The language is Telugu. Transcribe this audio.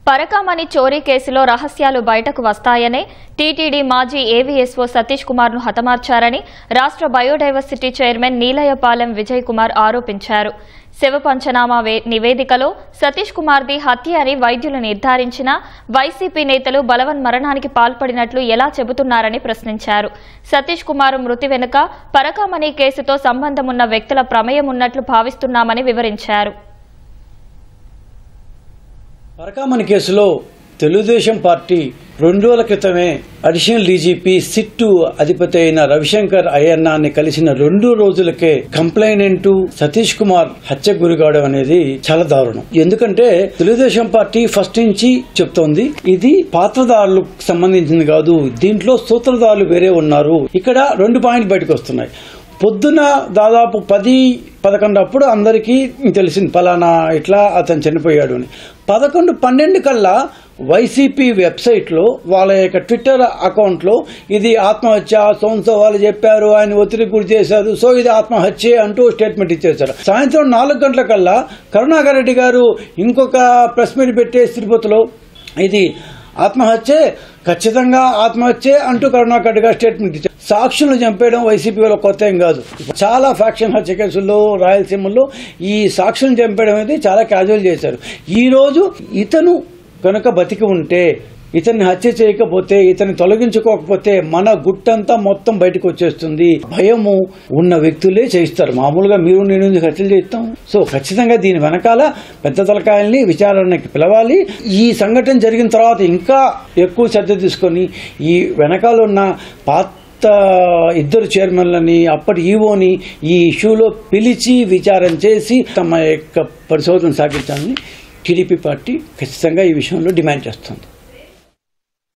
పరకామణి చోరీ కేసులో రహస్యాలు బయటకు వస్తాయనే టీటీడీ మాజీ ఏవీఎస్ఓ సతీష్ కుమార్ను హతమార్చారని రాష్ట్ర బయోడైవర్సిటీ చైర్మన్ నీలయపాలెం విజయ్ కుమార్ ఆరోపించారు. శవ పంచనామా నివేదికలో సతీష్ కుమార్ది హత్య అని వైద్యులు నిర్ధారించినా వైసీపీ నేతలు బలవన్మరణానికి పాల్పడినట్లు ఎలా చెబుతున్నారని ప్రశ్నించారు. సతీష్ కుమార్ మృతి వెనుక పరకామణి కేసుతో సంబంధమున్న వ్యక్తుల ప్రమేయం ఉన్నట్లు భావిస్తున్నామని వివరించారు. పరకామణి కేసులో తెలుగుదేశం పార్టీ 2 రోజుల క్రితమే అడిషనల్ డీజీపీ సిట్టు అధిపతి అయిన రవిశంకర్ అయ్యన్నాన్ని కలిసిన 2 రోజులకే కంప్లైనెంట్ సతీష్ కుమార్ హత్యకు గురికావడం అనేది చాలా దారుణం. ఎందుకంటే తెలుగుదేశం పార్టీ ఫస్ట్ నుంచి చెప్తోంది ఇది పాత్రదారులకు సంబంధించింది కాదు, దీంట్లో సూత్రధారులు వేరే ఉన్నారు. ఇక్కడ 2 పాయింట్లు బయటకు వస్తున్నాయి. పొద్దున దాదాపు 10-11 అప్పుడు అందరికీ తెలిసింది ఫలానా ఇట్లా అతను చనిపోయాడు అని. 11-12 కల్లా వైసీపీ వెబ్సైట్లో వాళ్ళ యొక్క ట్విట్టర్ అకౌంట్లో ఇది ఆత్మహత్య, సోన్సో వాళ్ళు చెప్పారు, ఆయన ఒత్తిడికి గురి చేశారు, సో ఇది ఆత్మహత్య అంటూ స్టేట్మెంట్ ఇచ్చేశారు. సాయంత్రం 4 గంటల కల్లా కరుణాకర్ రెడ్డి గారు ఇంకొక ప్రెస్ మీట్ పెట్టేసి తిరుపతిలో ఇది ఆత్మహత్య, ఖచ్చితంగా ఆత్మహత్య అంటూ కరుణాకర్ రెడ్డి గారు స్టేట్మెంట్ ఇచ్చారు. సాక్షులను చంపేయడం వైసీపీ వాళ్ళ కొత్త ఏం కాదు. చాలా ఫ్యాక్షన్ హత్య కేసుల్లో రాయలసీమలో ఈ సాక్షులను చంపేయడం అనేది చాలా క్యాజువల్ చేశారు. ఈరోజు ఇతను కనుక బతికి ఉంటే, ఇతన్ని హత్య చేయకపోతే, ఇతన్ని తొలగించుకోకపోతే మన గుట్టంతా మొత్తం బయటకు వచ్చేస్తుంది. భయము ఉన్న వ్యక్తులే చేయిస్తారు. మామూలుగా మీరు నేను హత్యలు చేస్తాం. సో ఖచ్చితంగా దీని వెనకాల పెద్ద తలకాయల్ని విచారణకి పిలవాలి. ఈ సంఘటన జరిగిన తర్వాత ఇంకా ఎక్కువ శ్రద్ధ తీసుకొని ఈ వెనకాల ఉన్న ఇద్దరు చైర్మన్లని, అప్పటి ఈవోని ఈ ఇష్యూలో పిలిచి విచారణ చేసి తమ యొక్క పరిశోధన సాగించాలని టీడీపీ పార్టీ ఖచ్చితంగా ఈ విషయంలో డిమాండ్ చేస్తుంది.